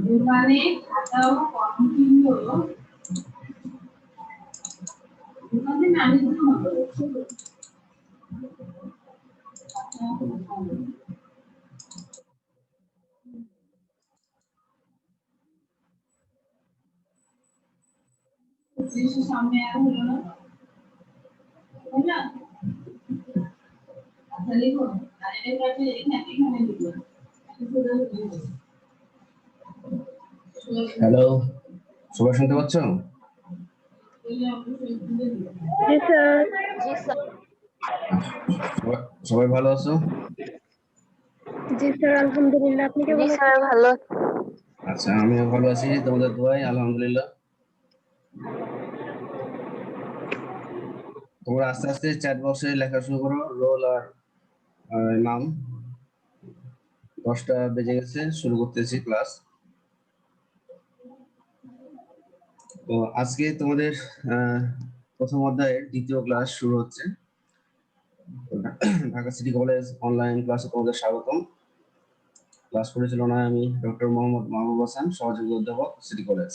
দোকানে খাতা ও কলম কিনলো দোকানে নানির জন্য সামনে আর হলো না বুঝলা আচ্ছা লিখো আর এটা কাটে এখানে লিখো হ্যালো, সবাই শুনতে পাচ্ছ? জি স্যার। সবাই ভালো আছো? জি স্যার, আলহামদুলিল্লাহ। আপনি কেমন আছেন? স্যার ভালো। আচ্ছা, আমিও ভালো আছি, তোমাদের দোয়ায় আলহামদুলিল্লাহ। তোমরা আস্তে আস্তে চ্যাট বক্সে লেখা শুরু করো, রোল আর নাম। 10টা বেজে গেছে, শুরু করতেছি ক্লাস। তো আজকে তোমাদের প্রথম অধ্যায়ের দ্বিতীয় ক্লাস শুরু হচ্ছে। ঢাকা সিটি কলেজ অনলাইন ক্লাসে তোমাদের স্বাগতম। ক্লাস পরিচালনা আমি ডক্টর মোহাম্মদ মাহবুব হাসান, সহযোগী অধ্যাপক, সিটি কলেজ।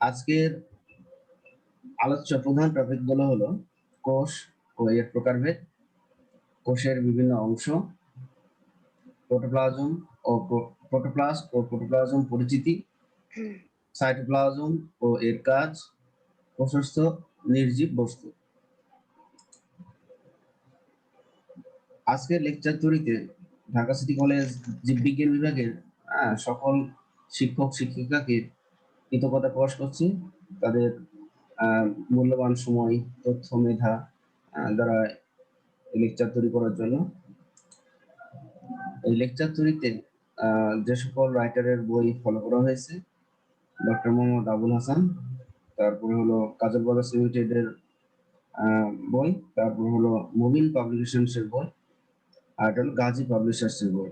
আজকের আলোচ্য প্রধান টপিকগুলো হলো কোষ ও এর প্রকারভেদ, কোষের বিভিন্ন অংশ, প্রোটোপ্লাজম ও প্রোটোপ্লাস্ট ও প্রোটোপ্লাজম পরিচিতি, সাইটোপ্লাজম ও এর কাজ, কোষস্থ নির্জীব বস্তু। আজকের লেকচার তৈরিতে ঢাকা সিটি কলেজ জীববিজ্ঞান বিভাগের সকল শিক্ষক শিক্ষিকাকে কৃতজ্ঞতা প্রকাশ করছি তাদের মূল্যবান সময়, তথ্য, মেধা দ্বারা লেকচার তৈরি করার জন্য। এই লেকচার তৈরিতে যে সকল রাইটারের বই ফলো করা হয়েছে, ডক্টর মোহাম্মদ আবুল হাসান, তারপরে হলো কাজল ব্রাদার্স লিমিটেডের বই, তারপর হলো মুবিন পাবলিকেশনসের বই, আর এটা হলো গাজী পাবলিশার্সের বই।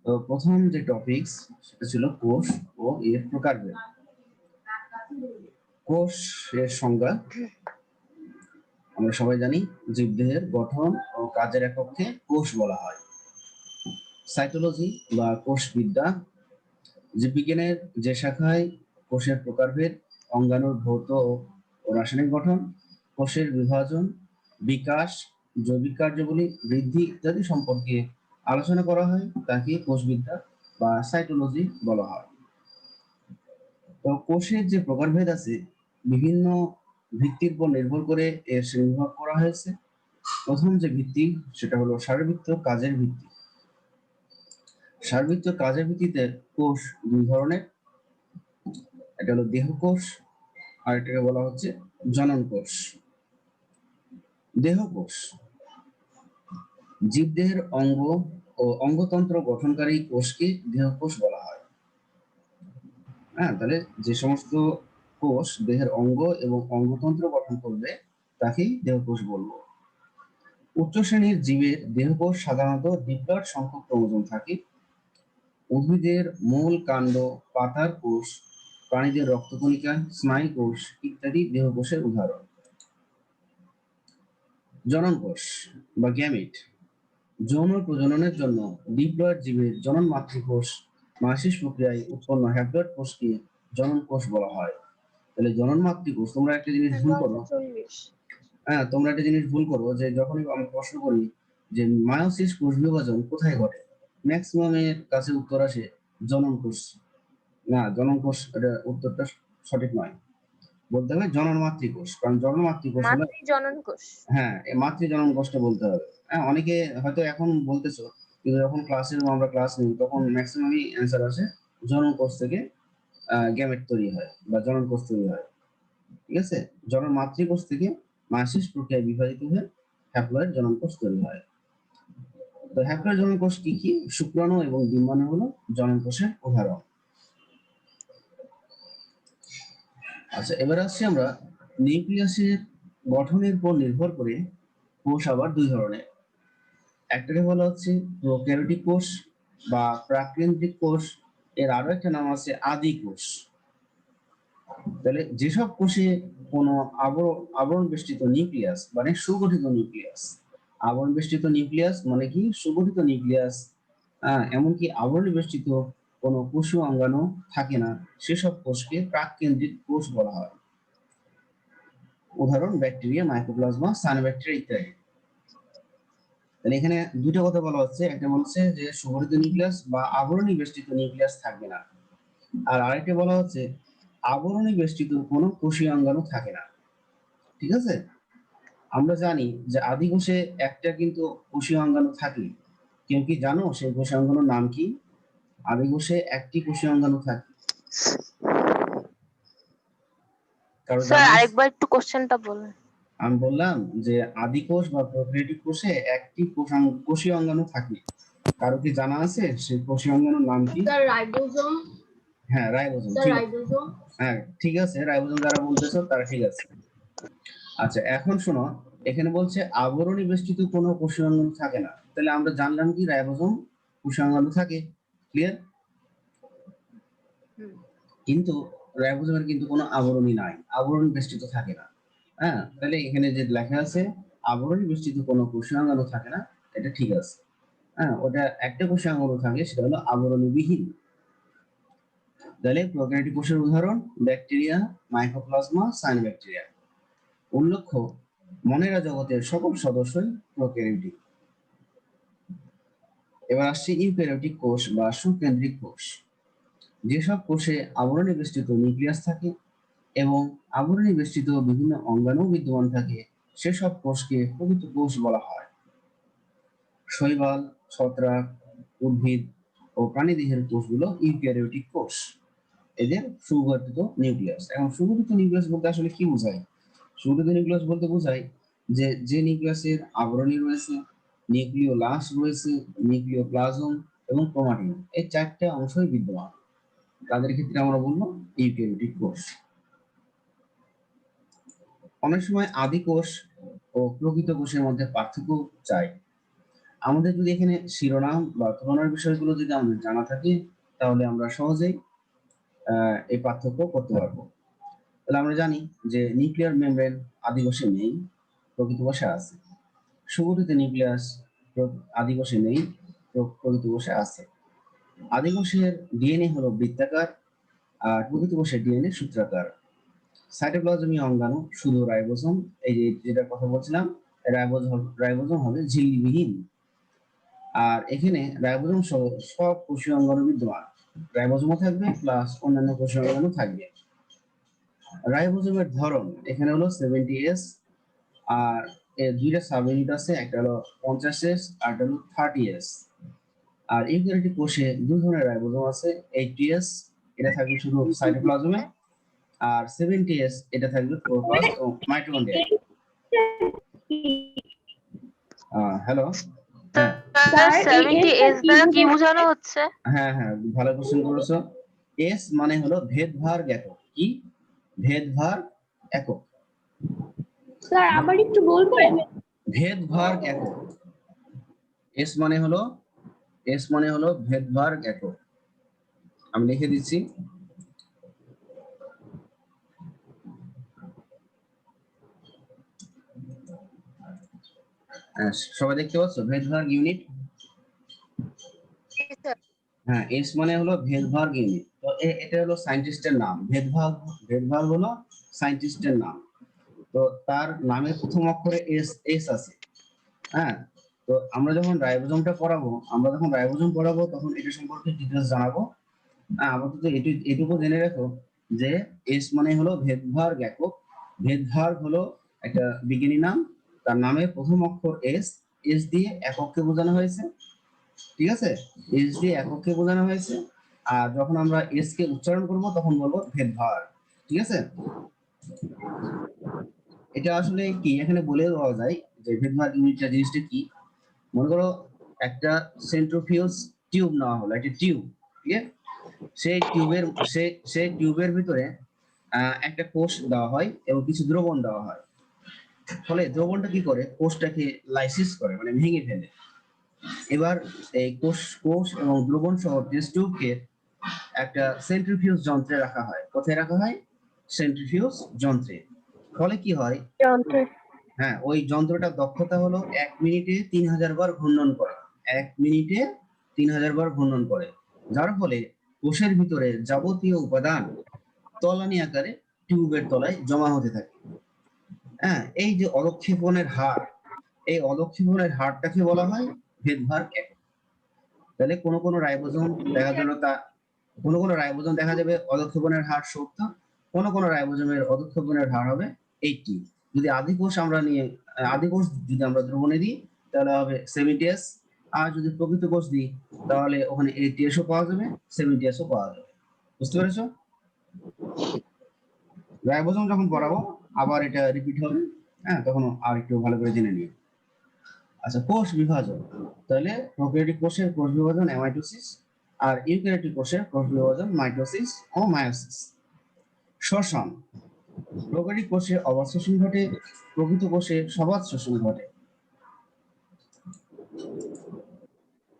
তো প্রথম যে টপিকস সেটা ছিল কোষ ও এর প্রকারভেদ। কোষ এর সংজ্ঞা আমরা সবাই জানি, জীবদেহের গঠন ও কাজের একককে কোষ বলা হয়। সাইটোলজি বা কোষবিদ্যা জীববিজ্ঞানের যে শাখায় কোষের প্রকারভেদ, অঙ্গাণুর ভৌত ও রাসায়নিক গঠন, কোষের বিভাজন, বিকাশ, জৈবিক কার্যাবলী, বৃদ্ধি ইত্যাদি সম্পর্কে আলোচনা করা হয় তাকে কোষবিদ্যা বা সাইটোলজি বলা হয়। তো কোষের যে প্রকারভেদ আছে, বিভিন্ন ভিত্তির উপর নির্ভর করে এর শ্রেণীবিভাগ করা হয়েছে। প্রথম যে ভিত্তি সেটা হলো শারীরবৃত্ত কাজের ভিত্তি। শারীরবৃত্ত কাজের ভিত্তিতে কোষ দুই ধরনের, এটা হলো দেহকোষ আর এটাকে বলা হচ্ছে জনন কোষ। দেহকোষ জীবদেহের অঙ্গ ও অঙ্গতন্ত্র গঠনকারী কোষকে দেহকোষ বলা হয়। তাহলে যে সমস্ত কোষ দেহের অঙ্গ এবং অঙ্গতন্ত্র গঠন করবে তাকেই দেহকোষ বলবো। উচ্চ শ্রেণীর জীবের দেহকোষ সাধারণত ডিপ্লয়েড সংখ্যক ক্রোমোজোম থাকে। উদ্ভিদের মূল, কাণ্ড, পাতার কোষ, প্রাণীদের রক্তকণিকা, স্নায়ু কোষ ইত্যাদি দেহকোষের উদাহরণ। জনন কোষ বা গ্যামিট যৌন প্রজননের জন্য ডিপ্লয়েড জীবের জনন মাতৃকোষ মাসিস প্রক্রিয়ায় উৎপন্ন হ্যাপ্লয়েড কোষকে জনন কোষ বলা হয়। তাহলে জনন মাতৃকোষ, তোমরা একটা জিনিস ভুল করো, তোমরা একটা জিনিস ভুল করো যে যখনই আমি প্রশ্ন করি যে মায়োসিস কোষ বিভাজন কোথায় ঘটে, ম্যাক্সিমামের কাছে উত্তর আসে জনন কোষ। না, জনন কোষ এটা উত্তরটা সঠিক নয়, বলতে হবে জনন মাতৃকোষ, কারণ জনন মাতৃকোষ হলো জনন কোষ। হ্যাঁ, মাতৃ জনন কোষটা বলতে হবে। অনেকে হয়তো এখন বলতেছো, কিন্তু যখন আমরা ক্লাস নিই তখন ম্যাক্সিমামই অ্যান্সার আসে জনন কোষ থেকে গ্যামেট তৈরি হয় বা জনন কোষ তৈরি হয়। ঠিক আছে, জনন মাতৃকোষ থেকে মাসিস প্রক্রিয়ায় বিভাজিত হয়ে হ্যাপ্লয়েড জনন কোষ তৈরি হয়। তো হ্যাপ্লয়েড জনন কোষ কি কি? শুক্রাণু এবং ডিম্বাণু হলো জনন কোষের উদাহরণ। আচ্ছা, এবার আসছি আমরা নিউক্লিয়াসের গঠনের উপর নির্ভর করে কোষ আবার দুই ধরনের। একটাকে বলা হচ্ছে প্রোক্যারিওটিক কোষ বা প্রাকেন্দ্রিক কোষ, এর আরো একটা নাম আছে আদি কোষ। তাহলে যেসব কোষে কোনো আবরণ বেষ্টিত নিউক্লিয়াস মানে সুগঠিত নিউক্লিয়াস আবরণ বেষ্টিত নিউক্লিয়াস মানে কি সুগঠিত নিউক্লিয়াস, এমনকি আবরণ বেষ্টিত কোনো কোষীয় অঙ্গাণু থাকে না, সেসব কোষকে প্রাককেন্দ্রিক কোষ বলা হয়। উদাহরণ ব্যাকটেরিয়া, মাইক্রোপ্লাজমা, সায়ানোব্যাকটেরিয়া ইত্যাদি। তাহলে এখানে দুটো কথা বলা হচ্ছে, একটা বলছে যে সুগঠিত নিউক্লিয়াস বা আবরণী বেষ্টিত নিউক্লিয়াস থাকবে না, আর আরেকটা বলা হচ্ছে আবরণী বেষ্টিত কোনো কোষীয় অঙ্গাণু থাকে না। ঠিক আছে, আমরা জানি যে আদি কোষে একটা কিন্তু কোষীয় অঙ্গাণু থাকে। কেউ কি জানো সেই কোষীয় অঙ্গাণুর নাম কি? আদি কোষে একটি কোষীয় অঙ্গাণু থাকে। কারো স্যার জানা আছে? আরেকবার একটু কোশ্চেনটা বলুন। আমি বললাম যে আদি কোষ বা প্রোক্যারিওটিক কোষে একটি কোষীয় অঙ্গাণু থাকে। কারো কি জানা আছে সেই কোষীয় অঙ্গাণুর নাম কি? Sir ribosome. হ্যাঁ, রাইবোজোম। স্যার ঠিক আছে, রাইবোজোম। হ্যাঁ ঠিক আছে, রাইবোজোম যারা বলতেছো তারা ঠিক আছে। আচ্ছা, এখন শোনো, এখানে বলছে আবরণী বেষ্টিত কোনো কোষীয় অঙ্গাণু থাকে না, তাহলে আমরা জানলাম কি রাইবোজোম কোষীয় অঙ্গাণু থাকে। ক্লিয়ার? কিন্তু রাইবোজোমের কিন্তু কোনো আবরণী নাই, আবরণী বেষ্টিত থাকে না। হ্যাঁ, তাহলে এখানে যে লেখা আছে আবরণী বেষ্টিত কোনো কোষীয় অঙ্গাণু থাকে না, এটা ঠিক আছে। হ্যাঁ, ওটা একটা কোষীয় অঙ্গাণু থাকে, সেটা হলো আবরণী বিহীন। তাহলে প্রোক্যারিওটিক কোষের উদাহরণ ব্যাকটেরিয়া, মাইক্রোপ্লাজমা, সায়ানোব্যাকটেরিয়া। উল্লেখ্য, মনেরা জগতের সকল সদস্যই প্রোক্যারিওটিক। এবার আসছে ইউক্যারিওটিক কোষ বা সুকেন্দ্রিক কোষ। যেসব কোষে আবরণী বেষ্টিত নিউক্লিয়াস থাকে এবং আবরণী বেষ্টিত বিভিন্ন অঙ্গাণু বিদ্যমান থাকে, সেসব কোষকে প্রকৃত কোষ বলা হয়। শৈবাল, ছত্রাক, উদ্ভিদ ও প্রাণীদেহের কোষগুলো ইউক্যারিওটিক কোষ। এদের সুগঠিত নিউক্লিয়াস। এখন সুগঠিত নিউক্লিয়াস বলতে আসলে কি বোঝায়? সুগঠিত নিউক্লিয়াস বলতে বোঝায় যে নিউক্লিয়াসের আবরণী রয়েছে, নিউক্লিওলাস রয়েছে, নিউক্লিওপ্লাজম এবং ক্রোমাটিন, এই চারটে অংশই বিদ্যমান। তাদের ক্ষেত্রে আমরা বলবো ইউক্যারিওটিক কোষ। অনেক সময় আদি কোষ ও প্রকৃত কোষের মধ্যে পার্থক্য চাই। আমাদের যদি এখানে শিরোনাম বা তুলনার বিষয়গুলো যদি আমাদের জানা থাকে, তাহলে আমরা সহজেই এই পার্থক্য করতে পারবো। তাহলে আমরা জানি যে নিউক্লিয়ার মেমব্রেন আদি কোষে নেই, প্রকৃত কোষে আছে। সুগঠিত নিউক্লিয়াস আদি কোষে নেই, প্রকৃত কোষে আছে। আদি কোষের ডিএনএ হলো বৃত্তাকার, আর প্রকৃত কোষের ডিএনএ সূত্রাকার। সাইটোপ্লাজমীয় অঙ্গাণু শুধু রাইবোজোম, এই যে যেটা কথা বলছিলাম, রাইবোজোম হবে ঝিল্লিবিহীন। আর এখানে রাইবোজোম সহ সব কোষীয় অঙ্গাণু বিদ্যমান, রাইবোজোমও থাকবে প্লাস অন্যান্য কোষীয় অঙ্গাণু থাকবে। রাইবোজোমের ধরন এখানে হলো 70S, আর এর দুইটা সাব ইউনিট আছে, একটা হলো 50S আর একটা হলো 30S। আর ইউক্যারিওটিক কোষে দুই ধরনের রাইবোজোম আছে, 80S এটা থাকবে শুধু সাইটোপ্লাজমে, আর 70S এটা থাকবে ক্লোরোপ্লাস্ট ও মাইটোকন্ড্রিয়ায়। হ্যালো, হ্যাঁ স্যার 70S দ্বারা কি বোঝানো হচ্ছে? হ্যাঁ হ্যাঁ, ভালো কোশ্চেন করেছো। এস মানে হলো ভেদভার একক। কি ভেদভার একক? স্যার আবার একটু বলবেন? ভেদভার একক। এস মানে হলো ভেদভার একক। আমি লিখে দিচ্ছি। সবাই দেখতে পাচ্ছ ভেদভার ইউনিট? হ্যাঁ, এস মানে হলো ভেদভার ইউনিট। তো এটা হলো সায়েন্টিস্টের নাম। ভেদভার হলো সায়েন্টিস্টের নাম। তো তার নামের প্রথম অক্ষরে এস আছে। হ্যাঁ, তো আমরা যখন রাইবোজোম পড়াবো তখন এটা সম্পর্কে ডিটেলস জানাবো। আপাতত এটুকু জেনে রাখো যে এস মানে হলো ভেদভার একক। ভেদভার হলো একটা বিজ্ঞানী নাম, তার নামের প্রথম অক্ষর এস দিয়ে একককে বোঝানো হয়েছে। ঠিক আছে, এস দিয়ে একককে বোঝানো হয়েছে। আর যখন আমরা এস কে উচ্চারণ করব তখন বলবো ভেদভার। ঠিক আছে, এটা আসলে কি এখানে বলে দেওয়া যায় যে ভেদভার ইউনিটটা জিনিসটা কি। মনে করো একটা সেন্ট্রিফিউজ টিউব নেওয়া হলো, একটা টিউব। ঠিক আছে, সেই টিউবের ভিতরে একটা কোষ দেওয়া হয় এবং কিছু দ্রবণ দেওয়া হয়। ফলে দ্রবণটা কি করে, কোষটাকে লাইসিস করে, মানে ভেঙে ফেলে। এবার এই কোষ এবং দ্রবণ সহ টেস্ট টিউবকে একটা সেন্ট্রিফিউজ যন্ত্রে রাখা হয়। কোথায় রাখা হয়? সেন্ট্রিফিউজ যন্ত্রে। ফলে কি হয়, যন্ত্রে। হ্যাঁ, ওই যন্ত্রটার দক্ষতা হলো 1 মিনিটে 3000 বার ঘূর্ণন করে। 1 মিনিটে 3000 বার ঘূর্ণন করে, যার ফলে কোষের ভিতরে যাবতীয় উপাদান তলানি আকারে টিউবের তলায় জমা হতে থাকে। হ্যাঁ, এই যে অদক্ষেপণের হার, এই অদক্ষেপণের হারটাকে বলা হয় ভেদভার একক। তাহলে কোনো রাইবোজোম দেখা গেল কোনো রাইবোজোম দেখা যাবে অদক্ষেপণের হার 70, কোনো রাইবোজোমের অদক্ষেপণের হার হবে 80। যদি আদি কোষ যদি আমরা দ্রবণে দিই তাহলে হবে 70s, আর যদি প্রকৃত কোষ দিই তাহলে ওখানে 80s ও পাওয়া যাবে, 70s ও পাওয়া যাবে। বুঝতে পেরেছো? রাইবোজোম যখন পড়াবো আবার এটা রিপিট হবে, হ্যাঁ, তখন আর একটু ভালো করে জেনে নিও। আচ্ছা, কোষ বিভাজন, তাহলে প্রোক্যারিওটিক কোষের কোষ বিভাজন অ্যামাইটোসিস, আর ইউক্যারিওটিক কোষের কোষ বিভাজন মাইটোসিস ও মায়োসিস। শ্বসন, প্রোক্যারিওটিক কোষে অবাধ শ্বসন ঘটে, প্রকৃত কোষে সবাধ শ্বসন ঘটে।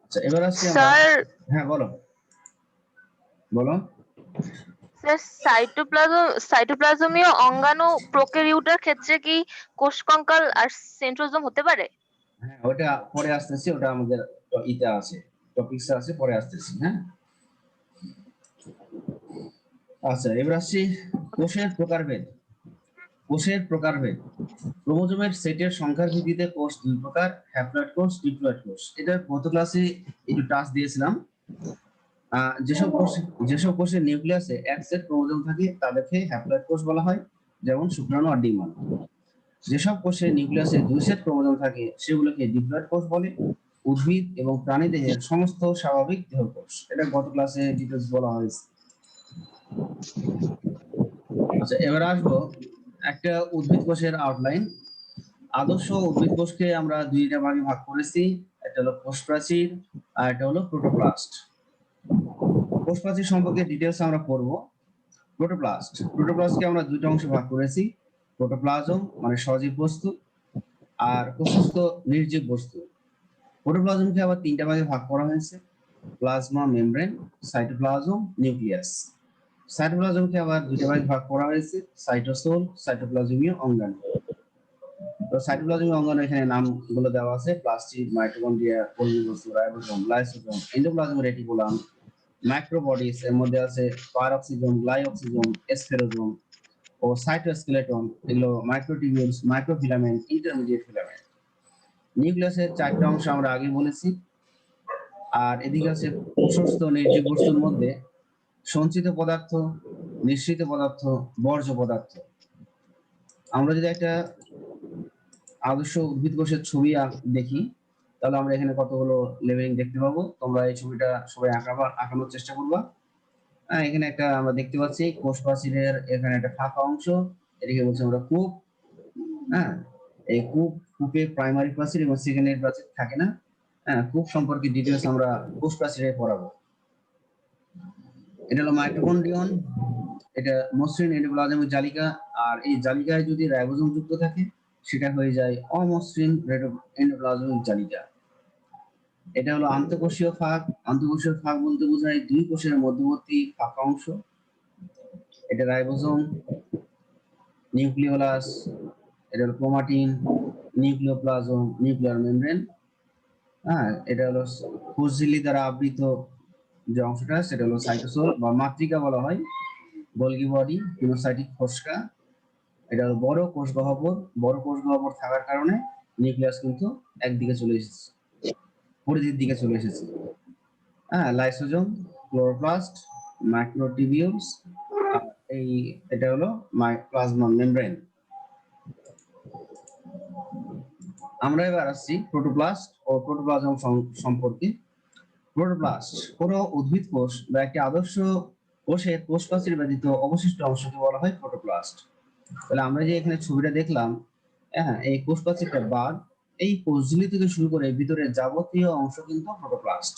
আচ্ছা, এবার আসছি আমরা। স্যার হ্যাঁ, বলো বলো। স্যার সাইটোপ্লাজমীয় অঙ্গাণু প্রোক্যারিওটার ক্ষেত্রে কি কোষ কঙ্কাল আর সেন্ট্রোজোম হতে পারে? হ্যাঁ, ওটা পরে আসতেছি, ওটা আমাদের ইতে আছে, টপিকসে আছে, পরে আসতেছি। হ্যাঁ, আচ্ছা, এবার আসছি কোষের প্রকারভেদ। ক্রোমোজোমের সেটের সংখ্যার ভিত্তিতে কোষ দুই প্রকার, হ্যাপ্লয়েড কোষ, ডিপ্লয়েড কোষ। এটা গত ক্লাসে একটু টাচ দিয়েছিলাম। যেসব কোষের নিউক্লিয়াসে এক সেট ক্রোমোজোম থাকে তাদেরকে হ্যাপ্লয়েড কোষ বলা হয়, যেমন শুক্রাণু আর ডিম্বাণু। যেসব কোষের নিউক্লিয়াসে দুই সেট ক্রোমোজোম থাকে সেগুলোকে ডিপ্লয়েড কোষ বলে। উদ্ভিদ এবং প্রাণীদেহের সমস্ত স্বাভাবিক দেহকোষ, এটা গত ক্লাসে ডিটেলস বলা হয়েছে। আচ্ছা, এবার আসবো একটা উদ্ভিদ কোষের আউটলাইন। আদর্শ উদ্ভিদ কোষকে আমরা দুইটা ভাগে ভাগ করেছি, একটা হলো কোষ প্রাচীর আর একটা হলো প্রোটোপ্লাস্ট। কোষ প্রাচীর সম্পর্কে ডিটেলস আমরা পড়ব। প্রোটোপ্লাস্টকে আমরা দুইটা অংশে ভাগ করেছি, প্রোটোপ্লাজম মানে সজীব বস্তু, আর কোষস্থ নির্জীব বস্তু। প্রোটোপ্লাজমকে আবার তিনটা ভাগে ভাগ করা হয়েছে, প্লাজমা মেমব্রেন, সাইটোপ্লাজম, নিউক্লিয়াস। সাইটোপ্লাজমকে আবার দুইটা ভাগে ভাগ করা হয়েছে, সাইটোসোল, সাইটোপ্লাজমীয় অঙ্গাণু। তো সাইটোপ্লাজমীয় অঙ্গাণু এখানে নামগুলো দেওয়া আছে, প্লাস্টিড, মাইটোকন্ড্রিয়া, গোলজি বস্তু, রাইবোসোম, লাইসোসোম, এন্ডোপ্লাজমিক রেটিকুলাম, মাইক্রোবডিস, এর মধ্যে আছে পারঅক্সিজোম, গ্লাইঅক্সিজোম, এসফেরোজোম ও সাইটোস্কেলেটন, এগুলো মাইক্রোটিবিউলস, মাইক্রোফিলামেন্ট, ইন্টারমিডিয়েট ফিলামেন্ট। নিউক্লিয়াসের চারটা অংশ আমরা আগে বলেছি। আর এদিকে আছে কোষস্থ নির্জীব বস্তুর মধ্যে সঞ্চিত পদার্থ, নিঃসৃত পদার্থ, বর্জ্য পদার্থ। আমরা যদি একটা আদর্শ উদ্ভিদ কোষের ছবি দেখি তাহলে আমরা এখানে কতগুলো লেভেলিং দেখতে পাবো। তোমরা এই ছবিটা সবাই আঁকানোর চেষ্টা করবা। এখানে একটা আমরা দেখতে পাচ্ছি কোষ প্রাচীরের এখানে একটা ফাঁকা অংশ, এটাকে বলছি আমরা কূপ। হ্যাঁ, এই কূপে প্রাইমারি প্রাচীর এবং সেকেন্ডারি প্রাচীর থাকে না। হ্যাঁ, কূপ সম্পর্কে ডিটেলস আমরা কোষ প্রাচীরে পড়াবো। এটা হলো মাইটোকন্ড্রিয়ন, এটা মসৃণ এন্ডোপ্লাজমিক জালিকা, আর এই জালিকায় যদি রাইবোজোম যুক্ত থাকে সেটা হয়ে যায় অমসৃণ এন্ডোপ্লাজমিক জালিকা। এটা হলো আন্তঃকোষীয় ফাঁক। আন্তঃকোষীয় ফাঁক বলতে বোঝায় দুই কোষের মধ্যবর্তী ফাঁকা অংশ। এটা রাইবোজোম, নিউক্লিওলাস, এটা হলো ক্রোমাটিন, নিউক্লিওপ্লাজম, নিউক্লিয়ার মেমব্রেন। হ্যাঁ, এটা হলো কোষঝিল্লি দ্বারা আবৃত যে অংশটা সেটা হলো সাইটোসোল বা মাতৃকা বলা হয়। গোলগি বডি, পিনোসাইটিক ফোসকা, এটা হলো বড় কোষ গহ্বর থাকার কারণে নিউক্লিয়াস কিন্তু একদিকে চলে এসেছে, পরিধির দিকে চলে এসেছে। হ্যাঁ, লাইসোজোম, ক্লোরোপ্লাস্ট, মাইক্রোটিবিউলস, এটা হলো প্লাজমা মেমব্রেন। আমরা এবার আসছি প্রোটোপ্লাস্ট ও প্রোটোপ্লাজম সম্পর্কে। প্রোটোপ্লাস্ট কোনো উদ্ভিদ কোষ বা একটি আদর্শ কোষের কোষ প্রাচীর ব্যতীত অবশিষ্ট অংশকে বলা হয় প্রোটোপ্লাস্ট। তাহলে আমরা যে এখানে ছবিটা দেখলাম, হ্যাঁ, এই কোষ প্রাচীরটা বাদ, এই কোষঝিল্লি থেকে শুরু করে ভিতরের যাবতীয় অংশ কিন্তু প্রোটোপ্লাস্ট।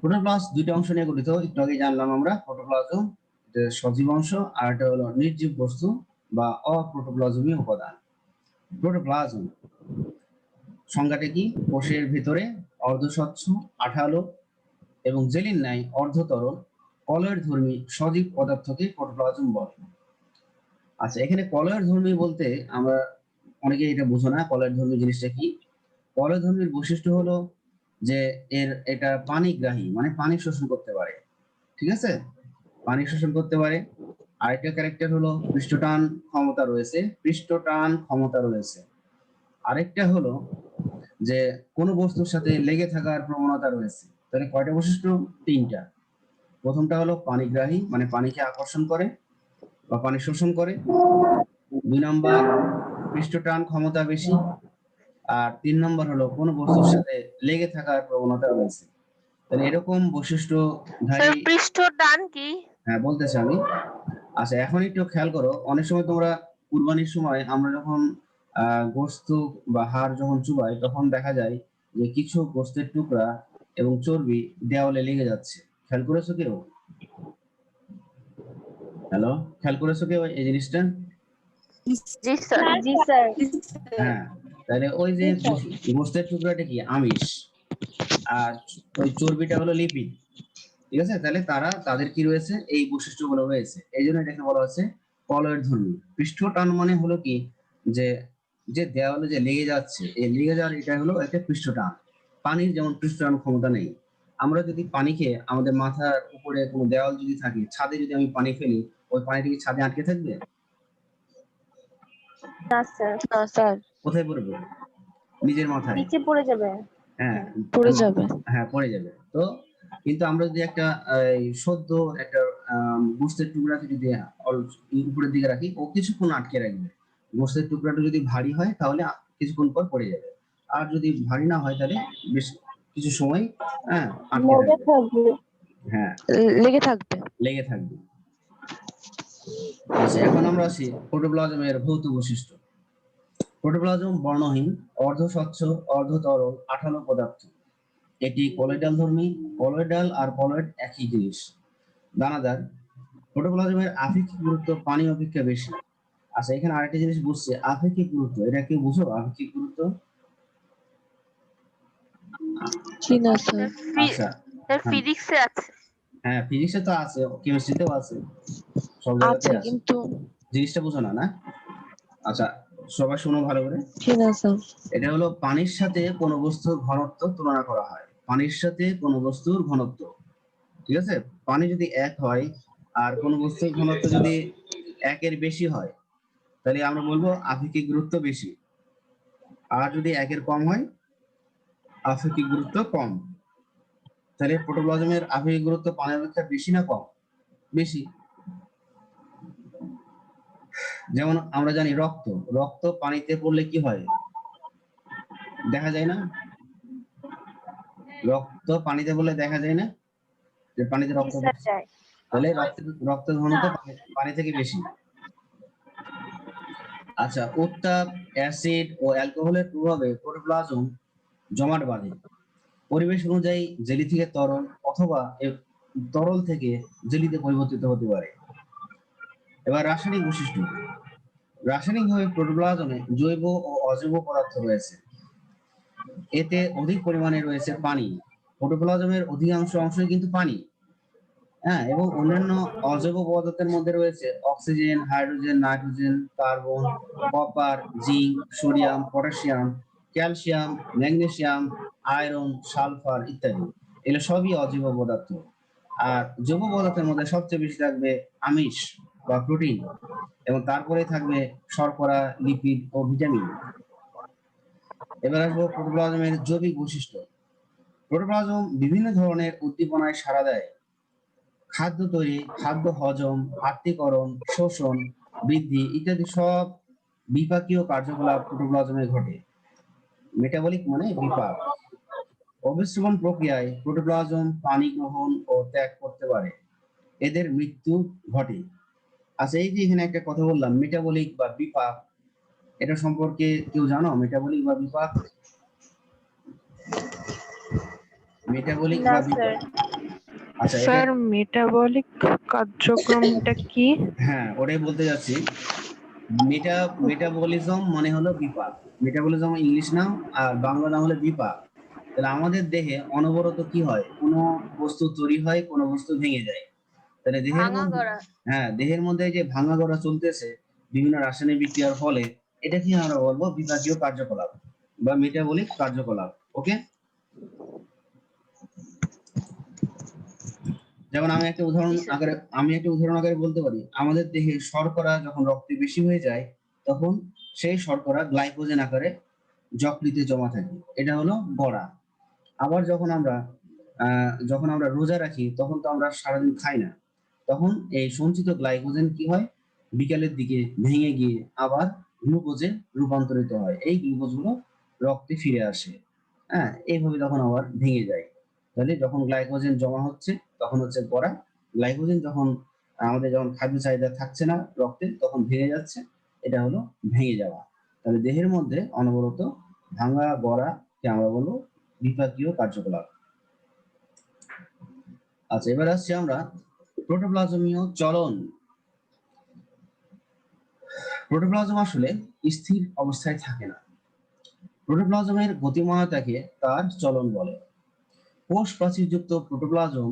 প্রোটোপ্লাস্ট দুইটা অংশ নিয়ে গঠিত, একটু আগে জানলাম আমরা। প্রোটোপ্লাজম এটা সজীব অংশ, আর এটা হলো নির্জীব বস্তু বা অপ্রোটোপ্লাজমীয় উপাদান। প্রোটোপ্লাজম সংজ্ঞাটা কি? কোষের ভিতরে অর্ধস্বচ্ছ, আঠালো এবং জেলির ন্যায় অর্ধতরল কলয়েড ধর্মী সজীব পদার্থকে প্রোটোপ্লাজম বলে। আচ্ছা, এখানে কলয়েড ধর্মী বলতে আমরা অনেকে এটা বুঝো না কলয়েড ধর্মী জিনিসটা কি। কলয়েড ধর্মীর বৈশিষ্ট্য হলো যে এটা পানিগ্রাহী, মানে পানি শোষণ করতে পারে। ঠিক আছে, পানি শোষণ করতে পারে। আরেকটা ক্যারেক্টার হলো পৃষ্ঠটান ক্ষমতা রয়েছে, পৃষ্ঠটান ক্ষমতা রয়েছে। আরেকটা হলো যে কোনো বস্তুর সাথে লেগে থাকার প্রবণতা রয়েছে। তাহলে কয়টা বৈশিষ্ট্য? 3টা। প্রথমটা হলো পানিগ্রাহী, মানে পানিকে আকর্ষণ করে বা পানি শোষণ করে। 2 নম্বর পৃষ্ঠটান ক্ষমতা বেশি। আর 3 নম্বর হলো কোনো বস্তুর সাথে লেগে থাকার প্রবণতা রয়েছে। তাহলে এরকম স্যার বৈশিষ্ট্যধারী, পৃষ্ঠ টান কি? হ্যাঁ বলতেছি আমি। আচ্ছা, এখন একটু খেয়াল করো, অনেক সময় তোমরা কুরবানির সময় আমরা যখন গোস্ত বা হাড় যখন চুবাই তখন দেখা যায় যে কিছু গোস্তের টুকরা এবং চর্বি দেওয়ালে লেগে যাচ্ছে। খেয়াল করেছো কেউ? হ্যালো, খেয়াল করেছো কেউ এই জিনিসটা? জি স্যার। জি স্যার। হ্যাঁ, তাহলে ওই যে গোস্তের টুকরাটা কি আমিষ, আর ওই চর্বিটা হলো লিপিড। ঠিক আছে, তাহলে তাদের কি রয়েছে, এই বৈশিষ্ট্যগুলো রয়েছে। এই জন্য এটাকে বলা হচ্ছে কলয়েড ধর্মী। পৃষ্ঠ টান মানে হলো কি, যে যে দেওয়ালে যে লেগে যাচ্ছে, এই লেগে যাওয়ার এটা হলো একটা পৃষ্ঠ টান। পানির যেমন পৃষ্ঠ টান ক্ষমতা নেই। আমরা যদি পানি খেয়ে আমাদের মাথার উপরে কোনো দেওয়াল যদি থাকে, ছাদে যদি আমি পানি ফেলি, ওই পানিটা কি ছাদে আটকে থাকবে? না স্যার, না স্যার, কোথায় পড়বে? নিজের মাথায়। নিচে পড়ে যাবে। হ্যাঁ, পড়ে যাবে। হ্যাঁ পড়ে যাবে। তো কিন্তু আমরা যদি একটা সদ্য একটা গোস্তের টুকরাকে যদি উপরের দিকে রাখি, ও কিছুক্ষণ আটকে রাখবে। গোস্তের টুকরাটা যদি ভারী হয় তাহলে কিছুক্ষণ পর পড়ে যাবে, আর যদি ভারী না হয় তাহলে বেশ কিছু সময় আটকে লেগে থাকবে। থাকবে। হ্যাঁ, লেগে থাকবে। লেগে থাকবে। আচ্ছা, এখন আমরা আসি প্রোটোপ্লাজমের ভৌত বৈশিষ্ট্য। প্রোটোপ্লাজম বর্ণহীন, অর্ধ স্বচ্ছ, অর্ধ তরল, আঠালো পদার্থ। এটি কলয়েডাল ধর্মী। কলয়েডাল আর কলয়েড একই জিনিস। দানাদার। প্রোটোপ্লাজমের আপেক্ষিক গুরুত্ব পানি অপেক্ষা বেশি। আচ্ছা, এখানে আরেকটা জিনিস বুঝছে, আপেক্ষিক গুরুত্ব, এটা কি বুঝো আপেক্ষিক গুরুত্ব? জি না স্যার। আচ্ছা, স্যার হ্যাঁ ফিজিক্সে আছে। হ্যাঁ, ফিজিক্সে তো আছে, কেমিস্ট্রিতেও আছে, সব জায়গাতে আছে আছে। কিন্তু জিনিসটা বুঝো না, না? আচ্ছা, সবাই শোনো ভালো করে। জি না স্যার। এটা হলো পানির সাথে কোনো বস্তুর ঘনত্ব তুলনা করা হয়। পানির সাথে কোনো বস্তুর ঘনত্ব, ঠিক আছে? পানি যদি 1 হয় আর কোনো বস্তুর ঘনত্ব যদি 1-এর বেশি হয়, তাহলে আমরা বলবো আপেক্ষিক গুরুত্ব বেশি। আর যদি 1-এর কম হয়, আপেক্ষিক গুরুত্ব কম। তাহলে প্রোটোপ্লাজমের আপেক্ষিক গুরুত্ব পানির অপেক্ষা বেশি না কম? বেশি। যেমন আমরা জানি রক্ত, রক্ত পানিতে পড়লে কি হয়? দেখা যায় না? রক্ত পানিতে পড়লে দেখা যায় না যে পানিতে জি রক্ত স্যার পড়ছে? যায়। তাহলে রক্তের ঘনত্ব পানি থেকে বেশি। আচ্ছা, উত্তাপ, অ্যাসিড ও অ্যালকোহলের প্রভাবে প্রোটোপ্লাজম জমাট বাঁধে। পরিবেশ অনুযায়ী জেলি থেকে তরল অথবা তরল থেকে জেলিতে পরিবর্তিত হতে পারে। এবার রাসায়নিক বৈশিষ্ট্য। রাসায়নিকভাবে প্রোটোপ্লাজমে জৈব ও অজৈব পদার্থ রয়েছে। এতে অধিক পরিমাণে রয়েছে পানি। প্রোটোপ্লাজমের অধিকাংশ অংশই কিন্তু পানি। হ্যাঁ, এবং অন্যান্য অজৈব পদার্থের মধ্যে রয়েছে oxygen, hydrogen, nitrogen, carbon, copper, zinc, sodium, potassium, calcium, magnesium, iron, sulphur ইত্যাদি। এগুলো সবই অজৈব পদার্থ। আর জৈব পদার্থের মধ্যে সবচেয়ে বেশি থাকবে আমিষ বা প্রোটিন, এবং তারপরে থাকবে শর্করা, লিপিড ও ভিটামিন। এবার আসবো প্রোটোপ্লাজমের জৈবিক বৈশিষ্ট্য। প্রোটোপ্লাজম বিভিন্ন ধরনের উদ্দীপনায় সাড়া দেয়। খাদ্য তৈরি, খাদ্য হজম, আত্তীকরণ, শোষণ, বৃদ্ধি ইত্যাদি সব বিপাকীয় কার্যকলাপ প্রোটোপ্লাজমে ঘটে। মেটাবলিক মানে বিপাক। অবিশ্রবণ প্রক্রিয়ায় প্রোটোপ্লাজম পানি গ্রহণ ও ত্যাগ করতে পারে। এদের মৃত্যু ঘটে। আচ্ছা, এই যে এখানে একটা কথা বললাম মেটাবলিক বা বিপাক, এটা সম্পর্কে কেউ জানো? মেটাবলিক বা বিপাক, মেটাবলিক না বা স্যার। বিপাক। আচ্ছা, এটা স্যার মেটাবলিক কার্যক্রমটা কি? হ্যাঁ ওটাই বলতে যাচ্ছি। মেটাবলিজম মানে হলো বিপাক। মেটাবলিজম ইংলিশ নাম, আর বাংলা নাম হলো বিপাক। তাহলে আমাদের দেহে অনবরত কি হয়, কোনো বস্তু তৈরি হয়, কোনো বস্তু ভেঙে যায়। তাহলে দেহের ভাঙা মধ্যে, গড়া। হ্যাঁ দেহের মধ্যে যে ভাঙা গড়া চলতেছে বিভিন্ন রাসায়নিক বিক্রিয়ার ফলে, এটা কি আমরা বলবো বিপাকীয় কার্যকলাপ বা মেটাবলিক কার্যকলাপ। ওকে, যেমন জি স্যার। আমি একটা উদাহরণ আকারে বলতে পারি, আমাদের দেহে শর্করা যখন রক্তে বেশি হয়ে যায় তখন সেই শর্করা গ্লাইকোজেন আকারে যকৃতে জমা থাকে, এটা হলো গড়া। আবার যখন আমরা রোজা রাখি তখন তো আমরা সারাদিন খাই না, তখন এই সঞ্চিত গ্লাইকোজেন কি হয় বিকালের দিকে ভেঙে গিয়ে আবার গ্লুকোজে রূপান্তরিত হয়, এই গ্লুকোজ গুলো রক্তে ফিরে আসে। হ্যাঁ, এইভাবে তখন আবার ভেঙে যায়। তাহলে যখন গ্লাইকোজেন জমা হচ্ছে তখন হচ্ছে গড়া, গ্লাইকোজেন যখন খাদ্য চাহিদা থাকছে না রক্তে তখন ভেঙে যাচ্ছে, এটা হলো ভেঙে যাওয়া। তাহলে দেহের মধ্যে অনবরত ভাঙা গড়াকে আমরা বলবো বিপাকীয় কার্যকলাপ। আচ্ছা, এবার আসছি আমরা প্রোটোপ্লাজমীয় চলন। প্রোটোপ্লাজম আসলে স্থির অবস্থায় থাকে না, প্রোটোপ্লাজমের গতিময়তাকে তার চলন বলে। কোষ প্রাচীরযুক্ত প্রোটোপ্লাজম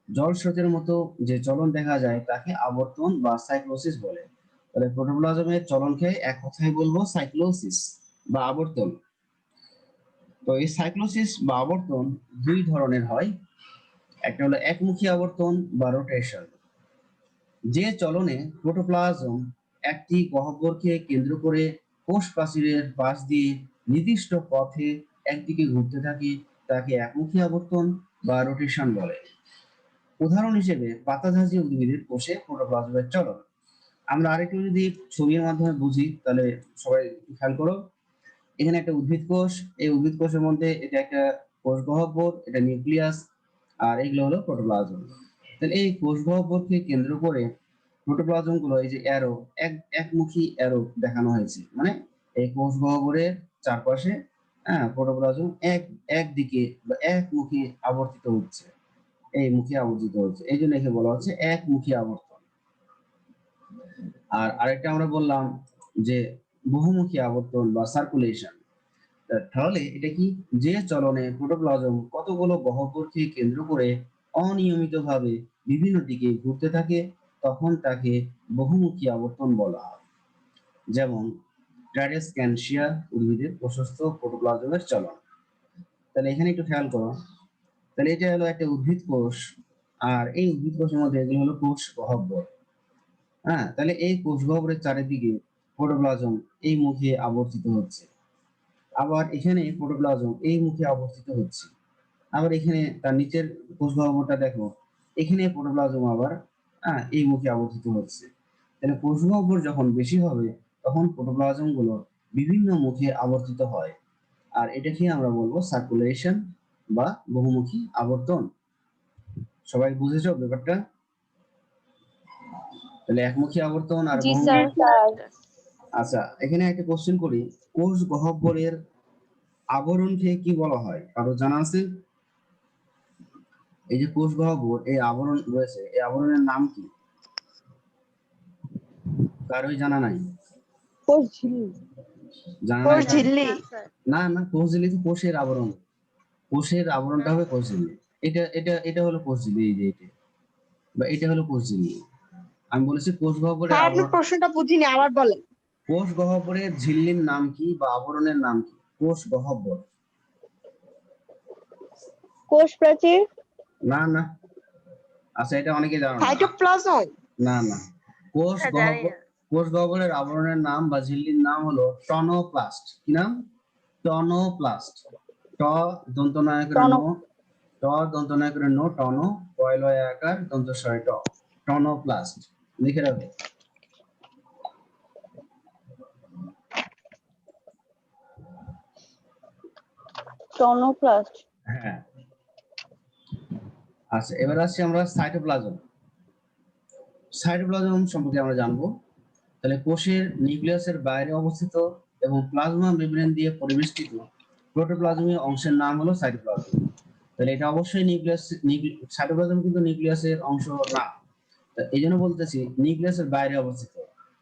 জল স্রোতের মতো যে চলন দেখা যায় তাকে আবর্তন বা সাইক্লোসিস বলে। তাহলে প্রোটোপ্লাজমের চলনকে এক কথায় বলবো সাইক্লোসিস বা আবর্তন। তো এই সাইক্লোসিস বা আবর্তন দুই ধরনের হয়, একটা হলো একমুখী আবর্তন বা রোটেশন, যে চলনে প্রোটোপ্লাজম একটি গহ্বরকে কেন্দ্র করে কোষ প্রাচীরের পাশ দিয়ে নির্দিষ্ট পথে একদিকে ঘুরতে থাকে তাকে একমুখী আবর্তন বা রোটেশন বলে। উদাহরণ হিসেবে পাতাঝাঁঝি উদ্ভিদের কোষে প্রোটোপ্লাজমের চলন। আমরা আরেকটু যদি ছবির মাধ্যমে বুঝি তাহলে সবাই খেয়াল করো, এখানে একটা উদ্ভিদ কোষ, এই উদ্ভিদ কোষের মধ্যে এটা একটা কোষ গহ্বর, এটা নিউক্লিয়াস, আর এগুলো হলো প্রোটোপ্লাজম। তাহলে এই কোষ গহ্বরকে কেন্দ্র করে প্রোটোপ্লাজম গুলো এই যে অ্যারো, একমুখী অ্যারো দেখানো হয়েছে, মানে এই কোষ গহ্বরের চারপাশে প্রোটোপ্লাজম একদিকে বা একমুখী আবর্তিত হচ্ছে, এই মুখে আবর্তিত হচ্ছে, এই জন্য একে বলা হচ্ছে একমুখী আবর্তন। আর আরেকটা আমরা বললাম যে বহুমুখী আবর্তন বা সার্কুলেশন। তাহলে এটা কি, যে চলনে প্রোটোপ্লাজম কতগুলো গহ্বরকে কেন্দ্র করে অনিয়মিতভাবে বিভিন্ন দিকে ঘুরতে থাকে তখন তাকে বহুমুখী আবর্তন বলা হয়। যেমন ট্রাইডেস্ক্যানসিয়া উদ্ভিদের প্রশস্ত প্রোটোপ্লাজমের চলন। তাহলে এখানে একটু খেয়াল করো, তাহলে এটা হলো একটা উদ্ভিদ কোষ, আর এই উদ্ভিদ কোষের মধ্যে এগুলো হলো কোষ গহ্বর। হ্যাঁ, তাহলে এই কোষ গহ্বরের চারিদিকে প্রোটোপ্লাজম এই মুখে আবর্তিত হচ্ছে, আবার এখানে প্রোটোপ্লাজম এই মুখে আবর্তিত হচ্ছে, আবার এখানে তার নিচের কোষ গহ্বরটা দেখো, এখানে প্রোটোপ্লাজম আবার এই মুখে আবর্তিত হচ্ছে। তাহলে কোষ গহ্বর যখন বেশি হবে তখন প্রোটোপ্লাজম গুলো বিভিন্ন মুখে আবর্তিত হয়, আর এটাকে আমরা বলবো সার্কুলেশন বা বহুমুখী আবর্তন। সবাই বুঝেছো ব্যাপারটা? তাহলে একমুখী আবর্তন আর জি বহুমুখী। স্যার। আচ্ছা, এখানে একটা কোশ্চেন করি, কোষ গহ্বরের আবরণকে কি বলা হয়, কারো জানা আছে? এই যে কোষ গহ্বর, এই আবরণ রয়েছে, এই আবরণের নাম কি? কারোই জানা নাই? কোষ ঝিল্লি। জানা কোষ নাই? ঝিল্লি। না স্যার। না না, কোষ ঝিল্লি তো কোষের আবরণ, কোষের আবরণটা হবে কোষ ঝিল্লি। এটা হলো কোষ ঝিল্লি, এই যে এটা বা এটা হলো কোষ ঝিল্লি। আমি বলেছি কোষ গহ্বরের স্যার আপনি আবরণ। প্রশ্নটা বুঝিনি, আবার বলেন। কোষ গহ্বরের ঝিল্লির নাম কি বা আবরণের নাম কি? কোষ গহ্বর। কোষ প্রাচীর। না না, আচ্ছা এটা অনেকে জানো না। সাইটোপ্লাজম। না না, কোষ স্যার জানি গহ্বর, না। কোষ গহ্বরের আবরণের নাম বা ঝিল্লির নাম হলো টনোপ্লাস্ট। কি নাম? টনোপ্লাস্ট। ট দন্ত নয়কের নো, ট দন্ত নয়কের নো, টনো, পয়লয় আকার দন্ত স্বরে ট, টনোপ্লাস্ট। লিখে রাখো। টনোপ্লাস্ট। হ্যাঁ। আচ্ছা, এবার আসছি আমরা সাইটোপ্লাজম। সাইটোপ্লাজম সম্পর্কে আমরা জানবো। তাহলে কোষের নিউক্লিয়াসের বাইরে অবস্থিত এবং প্লাজমা মেমব্রেন দিয়ে পরিবেষ্টিত প্রোটোপ্লাজমীয় অংশের নাম হলো সাইটোপ্লাজম। তাহলে এটা অবশ্যই সাইটোপ্লাজম কিন্তু নিউক্লিয়াসের অংশ না, এই জন্য বলতেছি নিউক্লিয়াসের বাইরে অবস্থিত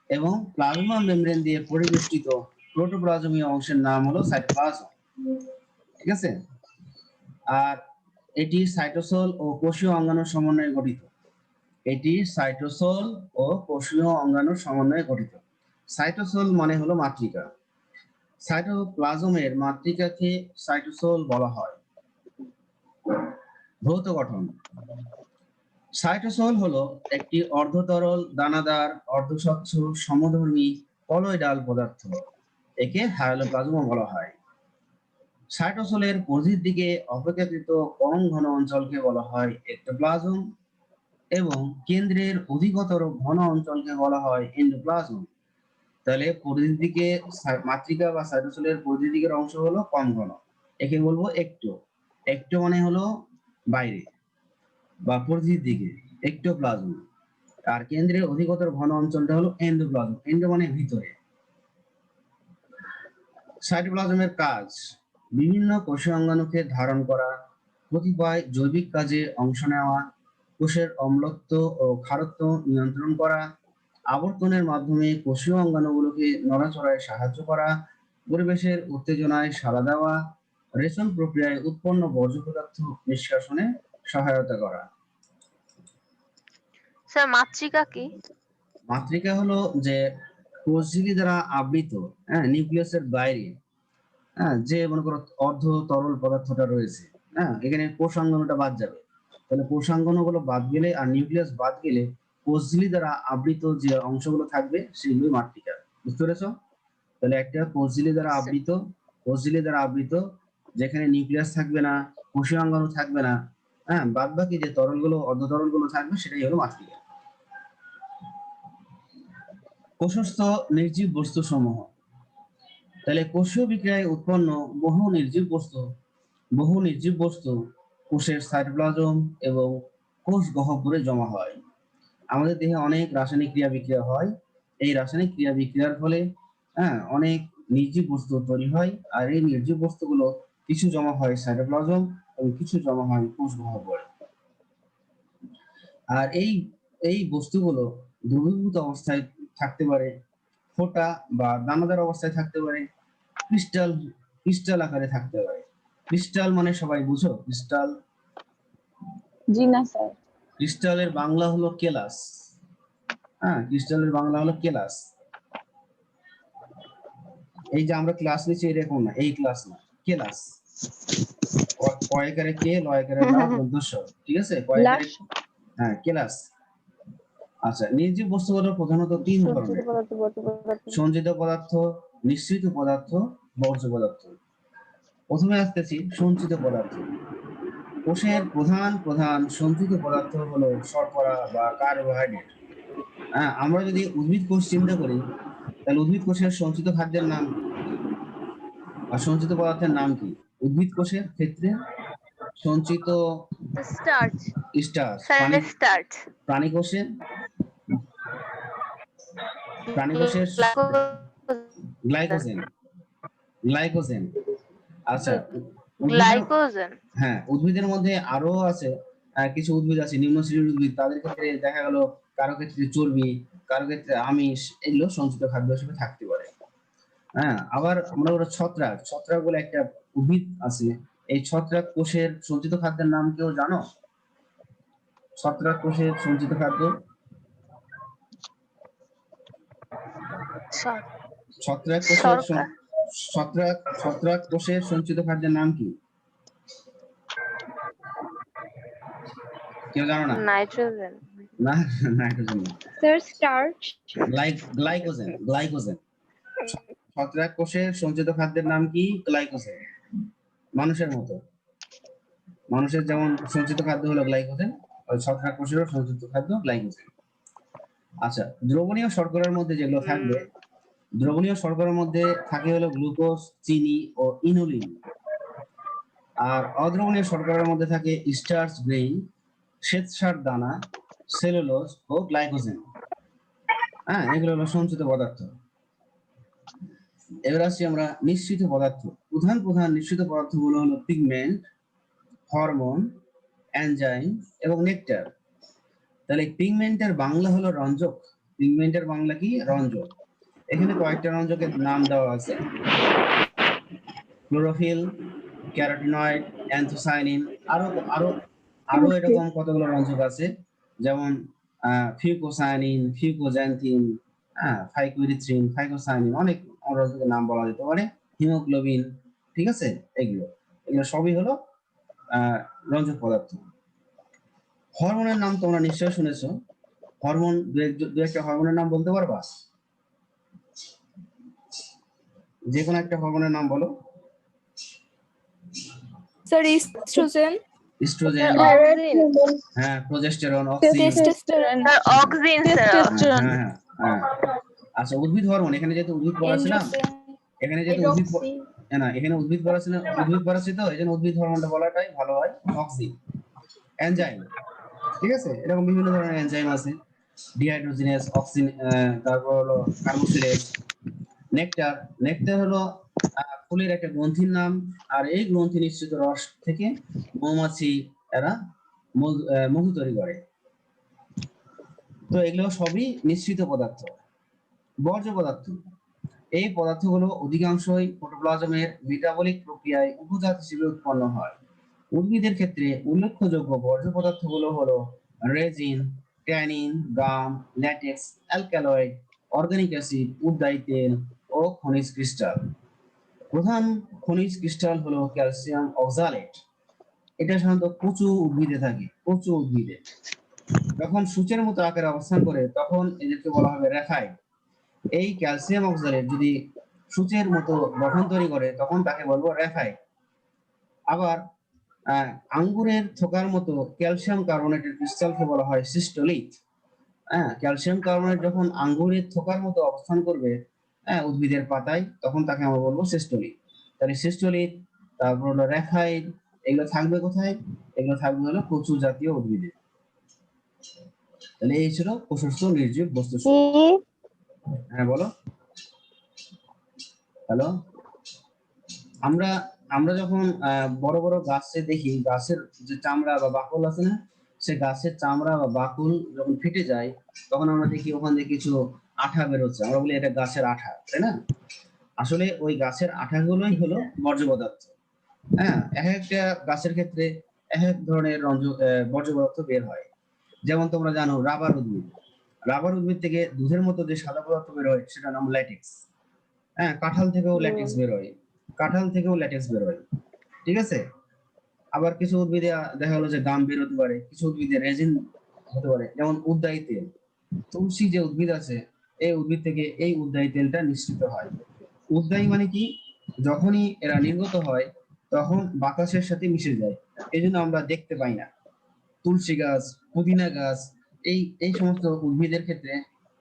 এবং প্লাজমা মেমব্রেন দিয়ে পরিবেষ্টিত প্রোটোপ্লাজমীয় অংশের নাম হলো সাইটোপ্লাজম। ঠিক আছে? আর এটি সাইটোসল ও কোষীয় অঙ্গাণুর সমন্বয়ে গঠিত। এটি সাইটোসোল ও কোষীয় অঙ্গাণুর সমন্বয়ে গঠিত। সাইটোসোল মানে হলো মাতৃকা। সাইটোপ্লাজমের মাতৃকাকে সাইটোসোল বলা হয়। ভৌত গঠন। সাইটোসোল হলো একটি অর্ধতরল, দানাদার, অর্ধস্বচ্ছ, সমধর্মী কলয়েডাল পদার্থ। একে হায়ালোপ্লাজমও বলা হয়। সাইটোসোলের পরিধির দিকে অপেক্ষাকৃত কম ঘন অঞ্চলকে বলা হয় এক্টোপ্লাজম এবং কেন্দ্রের অধিকতর ঘন অঞ্চলকে বলা হয় এন্ডোপ্লাজম। তাহলে পরিধির দিকে মাতৃকা বা সাইটোসোলের পরিধির দিকের অংশ হলো কম ঘন, একে বলবো একটো। একটো মানে হলো বাইরে বা পরিধির দিকে, এক্টোপ্লাজম। আর কেন্দ্রের অধিকতর ঘন অঞ্চলটা হলো এন্ডোপ্লাজম। এন্ডো মানে ভিতরে। সাইটোপ্লাজমের কাজ: বিভিন্ন কোষীয় অঙ্গাণুকে ধারণ করা, কতিপয় জৈবিক কাজে অংশ নেওয়া, কোষের অম্লত্ব ও ক্ষারত্ব নিয়ন্ত্রণ করা, আবর্তনের মাধ্যমে কোষীয় অঙ্গাণুগুলোকে নড়াচড়ায় সাহায্য করা, পরিবেশের উত্তেজনায় সাড়া দেওয়া, রেচন প্রক্রিয়ায় উৎপন্ন বর্জ্য পদার্থ নিষ্কাশনে সহায়তা করা। স্যার মাতৃকা কি? মাতৃকা হলো যে কোষঝিল্লি দ্বারা আবৃত, হ্যাঁ, নিউক্লিয়াসের বাইরে, হ্যাঁ, যে মনে করো অর্ধ তরল পদার্থটা রয়েছে, হ্যাঁ, এখানে কোষাঙ্গনটা বাদ যাবে। তাহলে কোষাঙ্গনগুলো বাদ গেলে আর নিউক্লিয়াস বাদ গেলে কোষঝিল্লি দ্বারা আবৃত যে অংশগুলো থাকবে সেগুলোই মাতৃকা। বুঝতে পেরেছো? তাহলে একটা কোষঝিল্লি দ্বারা আবৃত, কোষঝিল্লি দ্বারা আবৃত, যেখানে নিউক্লিয়াস থাকবে না, কোষীয় অঙ্গাণু থাকবে না, হ্যাঁ, বাদ বাকি যে তরলগুলো, অর্ধতরলগুলো থাকবে সেটাই হলো মাতৃকা। কোষস্থ নির্জীব বস্তু সমূহ। তাহলে কোষীয় বিক্রিয়ায় উৎপন্ন বহু নির্জীব বস্তু কোষের সাইটোপ্লাজম এবং কোষ গহ্বরে জমা হয়। আমাদের দেহে অনেক রাসায়নিক ক্রিয়া বিক্রিয়া হয়। এই রাসায়নিক ক্রিয়া বিক্রিয়ার ফলে, হ্যাঁ, অনেক নির্জীব বস্তু তৈরি হয়। আর এই নির্জীব বস্তুগুলো কিছু জমা হয় সাইটোপ্লাজম এবং কিছু জমা হয় কোষ গহ্বরে। আর এই বস্তুগুলো দ্রবীভূত অবস্থায় থাকতে পারে, ফোঁটা বা দানাদার অবস্থায় থাকতে পারে, ক্রিস্টাল আকারে থাকতে পারে। ক্রিস্টাল মানে সবাই বুঝো? ক্রিস্টাল, জি না স্যার। ক্রিস্টালের বাংলা হলো কেলাস। হ্যাঁ, ক্রিস্টালের বাংলা হলো কেলাস। এই যে আমরা ক্লাস নিচ্ছি এরকম না, এই ক্লাস না, কেলাস। কয়েকারে কে, লয়কারে লা, দন্তস্ব, ঠিক আছে? কয়েকারে, হ্যাঁ, কেলাস। আচ্ছা, নির্জীব বস্তুগুলো প্রধানত তিন ধরনের: সঞ্চিত পদার্থ, নিঃসৃত পদার্থ, বর্জ্য পদার্থ। প্রথমে আসতেছি সঞ্চিত পদার্থ। কোষের প্রধান সঞ্চিত পদার্থ হলো শর্করা বা কার্বোহাইড্রেট। হ্যাঁ, আমরা যদি উদ্ভিদ কোষ চিন্তা করি তাহলে উদ্ভিদ কোষের সঞ্চিত খাদ্যের নাম আর সঞ্চিত পদার্থের নাম কি? উদ্ভিদ কোষের ক্ষেত্রে সঞ্চিত স্টার্চ। স্টার্চ। Sir starch. প্রাণী কোষে গ্লাইকোজেন। গ্লাইকোজেন। আচ্ছা, গ্লাইকোজেন। হ্যাঁ, উদ্ভিদের মধ্যে আরো আছে, কিছু উদ্ভিদ আছে নিম্ন শ্রেণীর উদ্ভিদ, তাদের ক্ষেত্রে দেখা গেল কারো ক্ষেত্রে চর্বি, কারো ক্ষেত্রে আমিষ, এগুলো সঞ্চিত খাদ্য হিসেবে থাকতে পারে। হ্যাঁ, আবার আমরা ছত্রাক বলে একটা উদ্ভিদ আছে। এই ছত্রাক কোষের সঞ্চিত খাদ্যের নাম কেউ জানো? ছত্রাক কোষের সঞ্চিত খাদ্য, ছত্রাক কোষের সঞ্চিত খাদ্যের নাম কি? কেউ জানো না? নাইট্রোজেন। না, নাইট্রোজেন না স্যার স্টার্চ। গ্লাইকোজেন। ছত্রাক কোষের সঞ্চিত খাদ্যের নাম কি? গ্লাইকোজেন। মানুষের মতো, মানুষের যেমন সঞ্চিত খাদ্য হলো গ্লাইকোজেন, ওই ছত্রাক কোষেরও সঞ্চিত খাদ্য গ্লাইকোজেন। আচ্ছা, দ্রবণীয় শর্করার মধ্যে যেগুলো থাকবে, দ্রবণীয় শর্করার মধ্যে থাকে হলো গ্লুকোজ, চিনি ও ইনুলিন। আর অদ্রবণীয় শর্করার মধ্যে থাকে স্টার্চ, গ্রেইন, শ্বেতসার দানা, সেলুলোজ ও গ্লাইকোজেন। হ্যাঁ, এগুলো হলো সঞ্চিত পদার্থ। এবার আসছি আমরা নিঃসৃত পদার্থ। প্রধান নিঃসৃত পদার্থগুলো হলো পিগমেন্ট, হরমোন, এনজাইম এবং নেকটার। তাহলে পিগমেন্টের বাংলা হলো রঞ্জক। পিগমেন্টের বাংলা কি? রঞ্জক। এখানে কয়েকটা রঞ্জকের নাম দেওয়া আছে: ক্লোরোফিল, ক্যারোটিনয়েড, অ্যান্থোসায়ানিন, আরো আরো আরো এরকম কতগুলো রঞ্জক আছে, যেমন ফিউকোসায়ানিন, ফিউকোজ্যান্থিন, ফাইকোইরিথ্রিন, ফাইকোসায়ানিন, অনেক নাম বলা যেতে পারে, হিমোগ্লোবিন। ঠিক আছে, এগুলো এগুলো সবই হলো রঞ্জক পদার্থ। হরমোনের নাম তোমরা নিশ্চয়ই শুনেছো। হরমোন দু একটা হরমোনের নাম বলতে পারবা? যে কোনো একটা হরমোনের নাম বলো। স্যার ইস্ট্রোজেন, ইস্ট্রোজেন, অক্সিন, হ্যাঁ, progesterone, auxin, testosterone, sir auxin sir. হ্যাঁ, হ্যাঁ। আচ্ছা, উদ্ভিদ হরমোন, এখানে যেহেতু উদ্ভিদ পড়াছিলাম, এন্ড্রোজেন, এখানে যেহেতু এখানে উদ্ভিদ পড়াছিলাম, উদ্ভিদ পড়াচ্ছি, তো এই জন্য উদ্ভিদ হরমোনটা বলাটাই ভালো হয়। অক্সিন। এনজাইম, ঠিক আছে, এরকম বিভিন্ন ধরনের এনজাইম আছে। ডিহাইড্রোজিনেস, অক্সিন, তারপর হলো কার্বক্সিলেজ। নেকটার, নেকটার হলো ফুলের একটা গ্রন্থির নাম। আর এই গ্রন্থি নিঃসৃত রস থেকে মৌমাছি এরা মধু তৈরি করে। তো এগুলো সবই নিঃসৃত পদার্থ। বর্জ্য পদার্থ, এই পদার্থগুলো অধিকাংশই প্রোটোপ্লাজমের মেটাবলিক প্রক্রিয়ায় উপজাত হিসেবে উৎপন্ন হয়। উদ্ভিদের ক্ষেত্রে উল্লেখযোগ্য বর্জ্য পদার্থগুলো হলো রেজিন, ট্যানিন, গাম, ল্যাটেক্স, অ্যালকালয়েড, অর্গানিক অ্যাসিড, উদ্বায়ী তেল ও খনিজ ক্রিস্টাল। প্রধান খনিজ ক্রিস্টাল হলো ক্যালসিয়াম অক্সালেট। এটা সাধারণত কচু উদ্ভিদে থাকে, কচু উদ্ভিদে। যখন সূচের মতো আকারে অবস্থান করে তখন এদেরকে বলা হবে র্যাফাইড। এই ক্যালসিয়াম অক্সালেট যদি সূচের মতো গঠন তৈরি করে তখন তাকে বলবো র্যাফাইড। আবার আঙ্গুরের থোকার মতো ক্যালসিয়াম কার্বনেটের ক্রিস্টালকে বলা হয় সিস্টোলিথ। ক্যালসিয়াম কার্বনেট যখন আঙ্গুরের থোকার মতো অবস্থান করবে উদ্ভিদের পাতায়, তখন তাকে আমরা বলবো সিস্টোলিথ। তাহলে সিস্টোলিথ, তারপর হলো র্যাফাইড, এগুলো থাকবে কোথায়? এগুলো থাকবে হলো কচু জাতীয় উদ্ভিদে। তাহলে এই ছিল কোষস্থ নির্জীব বস্তু। হ্যাঁ বলো। হ্যালো, আমরা আমরা যখন বড় বড় গাছে দেখি, গাছের যে চামড়া বা বাকল আছে না, সে গাছের চামড়া বা বাকল যখন ফেটে যায় তখন আমরা দেখি ওখান থেকে কিছু আঠা বেরোচ্ছে, আমরা বলি এটা গাছের আঠা, তাই না? আসলে ওই গাছের আঠাগুলোই হলো বর্জ্য পদার্থ। এক একটা গাছের ক্ষেত্রে এক এক ধরনের বর্জ্য পদার্থ বের হয়। যেমন তোমরা জানো রাবার উদ্ভিদ, রাবার উদ্ভিদ থেকে দুধের মতো যে সাদা পদার্থ বের হয় সেটার নাম ল্যাটেক্স। কাঁঠাল থেকেও ল্যাটেক্স বের হয়, কাঁঠাল থেকেও ল্যাটেক্স বের হয়। ঠিক আছে। আবার কিছু উদ্ভিদে দেখা গেলো যে গাম বের হতে পারে, কিছু উদ্ভিদে রেজিন হতে পারে। যেমন উদ্বায়ী তেল, তুলসী যে উদ্ভিদ আছে এই উদ্ভিদ থেকে এই উদ্বায়ী তেলটা নিঃসৃত হয়। উদ্বায়ী মানে কি? যখনই এরা নির্গত হয় তখন বাতাসের সাথে মিশে যায়, এই জন্য আমরা দেখতে পাই না। তুলসী গাছ, পুদিনা গাছ, এই সমস্ত উদ্ভিদের ক্ষেত্রে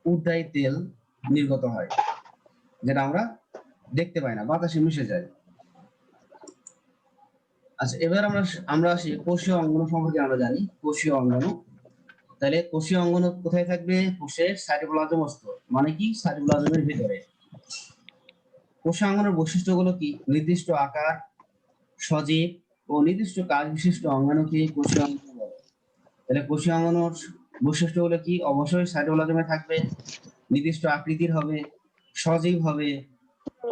উদ্বায়ী তেল নির্গত হয়, যেটা আমরা দেখতে পাই না, বাতাসে মিশে যায়। আচ্ছা, এবার আমরা আসি কোষীয় অঙ্গাণু সম্পর্কে। আমরা জানি কোষীয় অঙ্গাণু। তাহলে কোষীয় অঙ্গাণু কোথায় থাকবে? কোষের সাইটোপ্লাজম স্তর, মানে কি সাইটোপ্লাজমের ভিতরে। কোষীয় অঙ্গাণুর বৈশিষ্ট্যগুলো কি? নির্দিষ্ট আকার, সজীব ও নির্দিষ্ট কাজ বিশিষ্ট অঙ্গাণুকে কোষীয় অঙ্গাণু বলে। তাহলে কোষীয় অঙ্গাণুর বৈশিষ্ট্যগুলো কি? অবশ্যই সাইটোপ্লাজমে থাকবে, নির্দিষ্ট আকৃতির হবে, সজীব হবে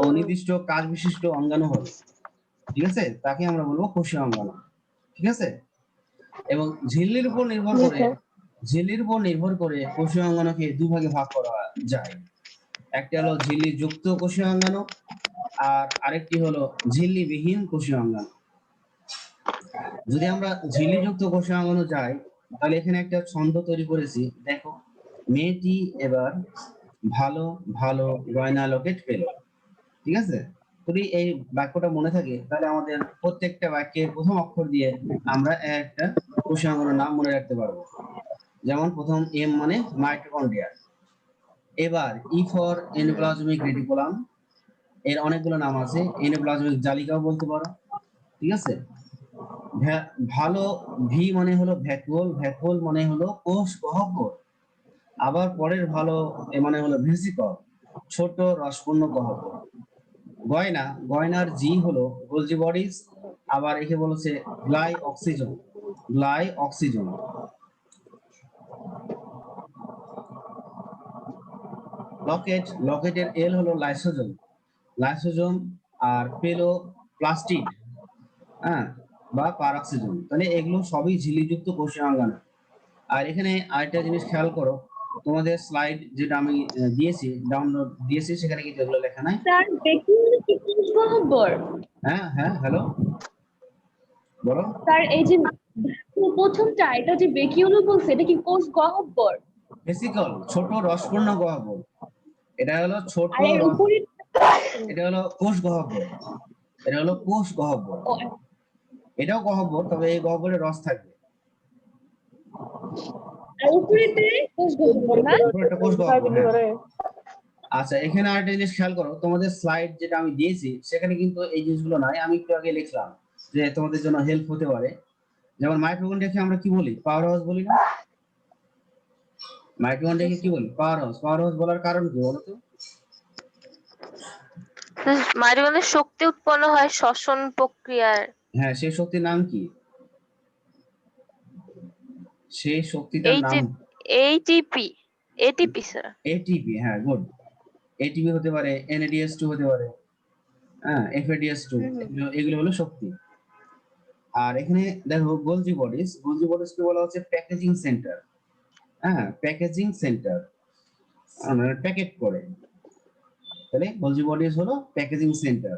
ও নির্দিষ্ট কাজ বিশিষ্ট অঙ্গাণু হবে। ঠিক আছে, তাকে আমরা বলবো কোষীয় অঙ্গাণু। ঠিক আছে। এবং ঝিল্লির উপর নির্ভর করে কোষীয় অঙ্গাণুকে দুই ভাগে ভাগ করা যায়। একটা হলো ঝিল্লি যুক্ত কোষীয় অঙ্গাণু আর আরেকটি হলো ঝিল্লিবিহীন কোষীয় অঙ্গাণু। যদি আমরা ঝিল্লিযুক্ত কোষীয় অঙ্গাণু যাই তাহলে এখানে একটা ছন্দ তৈরি করেছি, দেখো। মেয়েটি এবার ভালো ভালো গয়না লকেট পেল। ঠিক আছে। যদি এই বাক্যটা মনে থাকে তাহলে আমাদের প্রত্যেকটা বাক্যের প্রথম অক্ষর দিয়ে আমরা একটা কোষীয় অঙ্গাণুর নাম মনে রাখতে পারবো। যেমন প্রথম এম মানে মাইটোকন্ড্রিয়া। এবার ই ফর এন্ডোপ্লাজমিক রেটিকুলাম, এর অনেকগুলো নাম আছে, এন্ডোপ্লাজমিক জালিকাও বলতে পারো। ঠিক আছে। ভালো, ভি মানে হলো ভ্যাকুওল, ভ্যাকুওল মানে হলো কোষ গহ্বর। আবার পরের ভালো এ মানে হলো ভেসিকল, ছোট রসপূর্ণ গহ্বর। গয়না, গয়নার জি হলো গোলজি বডিজ। আবার একে বলেছে গ্লাই অক্সিজন, গ্লাই অক্সিজন। লকেট, লকেটের এল হলো লাইসোজোম, লাইসোজোম। আর পেলো প্লাস্টিড বা পারঅক্সিজোম। তাহলে এগুলো সবই ঝিল্লিযুক্ত কোষীয় অঙ্গাণু। আর এখানে আরেকটা জিনিস খেয়াল করো, তোমাদের স্লাইড যেটা আমি দিয়েছি, ডাউনলোড দিয়েছি, সেখানে কিন্তু এগুলো লেখা নাই। স্যার বেকিউল কি কোষ গহ্বর? হ্যাঁ হ্যাঁ, হ্যালো, বলো। স্যার এই যে প্রথমটা এটা যে বেকিউল বলছে এটা কি কোষ গহ্বর? ভেসিকল, ছোট রসপূর্ণ গহ্বর। এটা হলো ছোট আর এর উপরে এটা হলো কোষ গহ্বর। এটা হলো কোষ গহ্বর। এটাও গহ্বর, তবে এই গহ্বরে রস থাকবে। আর উপরেতে কোষ গহ্বর না? উপরে একটা কোষ গহ্বর, হ্যাঁ। আচ্ছা, এখানে আরেকটা জিনিস খেয়াল করো, তোমাদের স্লাইড যেটা আমি দিয়েছি সেখানে কিন্তু এই জিনিসগুলো নাই। আমি একটু আগে লিখলাম যে তোমাদের জন্য হেল্প হতে পারে। যেমন মাইক্রোকন্ড্রিয়াকে আমরা কি বলি? পাওয়ার হাউস বলি না? মাইক্রোকন্ড্রিয়াকে কি বলি? Power house. পাওয়ার হাউস বলার কারণ কি বলো তো? মাইটোকন্ড্রিয়ার শক্তি উৎপন্ন হয় শ্বসন প্রক্রিয়ার। হ্যাঁ, সেই শক্তির নাম কি? সেই শক্তিটার নাম এইটিপি। ATP sir. এটিপি। হ্যাঁ, গুড। এটিপি হতে পারে, NADH2 হতে পারে, হ্যাঁ, FADH2, এগুলো হলো শক্তি। আর এখানে দেখো গোলজি বডিজ, গোলজি বডিজকে বলা হচ্ছে প্যাকেজিং সেন্টার। হ্যাঁ, প্যাকেজিং সেন্টার, মানে প্যাকেট করে। তাহলে গোলজি বডিজ হলো প্যাকেজিং সেন্টার।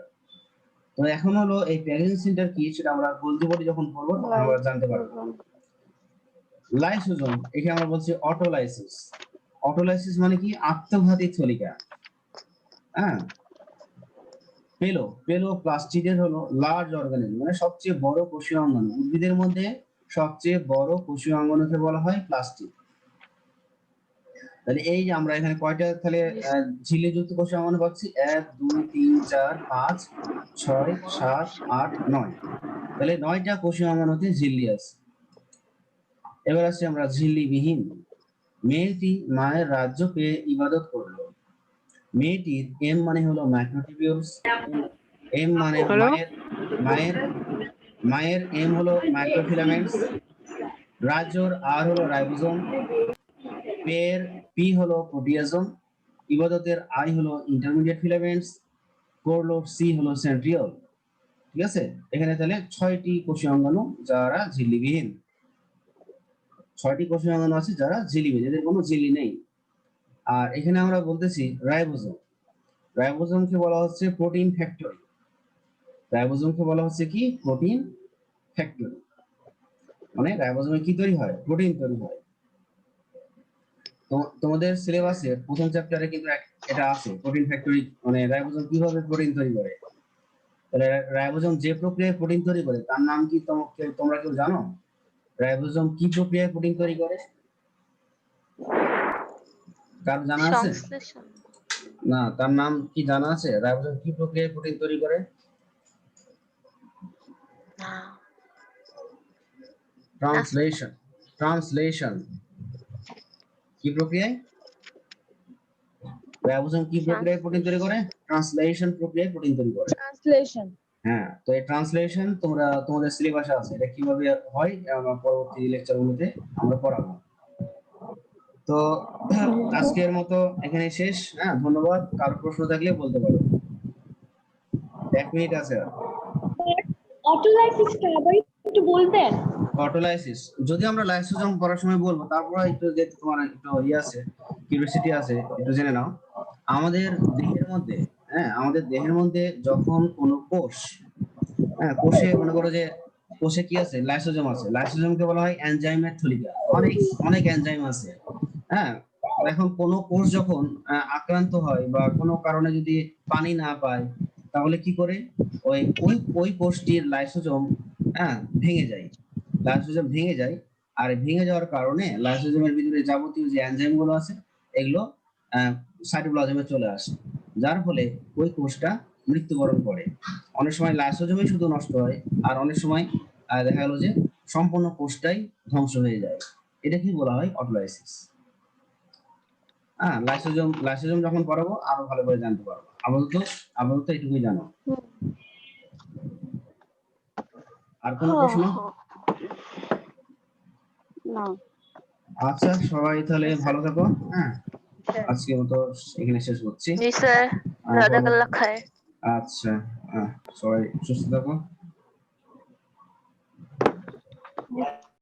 তো এখন হলো এই প্যাকেজিং সেন্টার কি সেটা আমরা গোলজি বডি যখন পড়বো তখন আমরা জানতে পারবো। লাইসোজোম, এখানে আমরা বলছি অটোলাইসিস। অটোলাইসিস মানে কি? আত্মঘাতী থলিকা। হ্যাঁ, পেলোপ্লাস্টিডের হলো লার্জ অর্গানিজম, মানে সবচেয়ে বড় কোষীয় অঙ্গাণু। উদ্ভিদের মধ্যে সবচেয়ে বড় কোষীয় অঙ্গাণুকে বলা হয় প্লাস্টিড। তাহলে এই যে আমরা এখানে কয়টা তাহলে ঝিল্লিযুক্ত কোষীয় অঙ্গাণু পাচ্ছি? 1 2 3 4 5 6 7 8 9। তাহলে 9টা কোষীয় অঙ্গাণুতে ঝিল্লি আছে। এবার আসছে আমরা ঝিল্লিবিহীন। মেয়েটি মায়ের রাজ্য পেয়ে ইবাদত করলো। মেয়েটির এম মানে হলো মাইক্রোটিবিউলস, এম মানে মায়ের এম হলো মাইক্রোফিলামেন্টস, রাজ্যর আর হলো রাইবোজোম, পেয়ের পি হলো প্রোটিয়াজোম, ইবাদতের আই হলো ইন্টারমিডিয়েট ফিলামেন্টস, করলোর সি হলো সেন্ট্রিওল। ঠিক আছে, এখানে তাহলে 6টি কোষীয় অঙ্গাণু যারা ঝিল্লিবিহীন। 6টি কোষীয় অঙ্গাণু আছে যারা ঝিল্লিবিহীন, এদের কোনো ঝিল্লি নেই। আর এখানে আমরা বলতেছি রাইবোজোম। রাইবোজোমকে বলা হচ্ছে প্রোটিন ফ্যাক্টরি। রাইবোজোমকে বলা হচ্ছে কি? Protein factory. মানে রাইবোজোমে কি তৈরি হয়? প্রোটিন তৈরি হয়। তো তোমাদের সিলেবাসে প্রথম চ্যাপ্টারে কিন্তু এটা আছে, প্রোটিন ফ্যাক্টরি, মানে রাইবোজোম কিভাবে প্রোটিন তৈরি করে। তাহলে রাইবোজোম যে প্রক্রিয়ায় প্রোটিন তৈরি করে তার নাম কি তোমরা কেউ জানো? রাইবোজোম কি প্রক্রিয়ায় প্রোটিন তৈরি করে? কার জানা আছে? সংশ্লেষণ। না, তার নাম কি জানা আছে? রাইবোজোম কি প্রক্রিয়ায় প্রোটিন তৈরি করে? না। ট্রান্সলেশন কি প্রক্রিয়ায়? রাইবোজোম কি প্রক্রিয়ায় প্রোটিন তৈরি করে? ট্রান্সলেশন প্রক্রিয়ায় প্রোটিন তৈরি করে। ট্রান্সলেশন। হ্যাঁ, তো এই ট্রান্সলেশন তোমাদের সিলেবাসে আছে। এটা কিভাবে হয় আমরা পরবর্তী লেকচারগুলোতে আমরা পড়াবো। তো আজকের মতো এখানে শেষ। হ্যাঁ, ধন্যবাদ। কারো প্রশ্ন থাকলে বলতে পারো। 1 মিনিট আছে। অটোলাইসিসটা আবার একটু বলবেন? অটোলাইসিস যদি আমরা লাইসোজোম পড়ার সময় বলবো, তারপর একটু যেহেতু তোমার একটু আছে, কিউরিওসিটি আছে, একটু জেনে নাও। আমাদের দেহের মধ্যে যখন কোনো কোষ, হ্যাঁ, কোষে মনে করো যে কোষে কি আছে? লাইসোজোম আছে। লাইসোজোমকে বলা হয় এনজাইমের থলিকা। অনেক অনেক এনজাইম আছে। হ্যাঁ, এখন কোনো কোষ যখন আক্রান্ত হয় বা কোনো কারণে যদি পানি না পায়, তাহলে কি করে? ওই ওই ওই কোষটির লাইসোজোম, হ্যাঁ, ভেঙে যায়। লাইসোজোম ভেঙে যায়। আর ভেঙে যাওয়ার কারণে লাইসোজোমের ভিতরে যাবতীয় যে এনজাইম গুলো আছে এগুলো সাইটোপ্লাজমে চলে আসে, যার ফলে ওই কোষটা মৃত্যুবরণ করে। অনেক সময় লাইসোজোমই শুধু নষ্ট হয়, আর অনেক সময় দেখা গেল যে সম্পূর্ণ কোষটাই ধ্বংস হয়ে যায়। এটাকে বলা হয় অটোলাইসিস। হ্যাঁ, লাইসোজোম যখন পড়াবো আরো ভালো করে জানতে পারবো। আপাতত এটুকুই জানো। আর কোনো প্রশ্ন? না। আচ্ছা, সবাই তাহলে ভালো থাকো। হ্যাঁ, আজকের মতো এখানে শেষ করছি। জি স্যার। জাযাকাল্লাহ খায়ের। আচ্ছা, সবাই সুস্থ থাকো।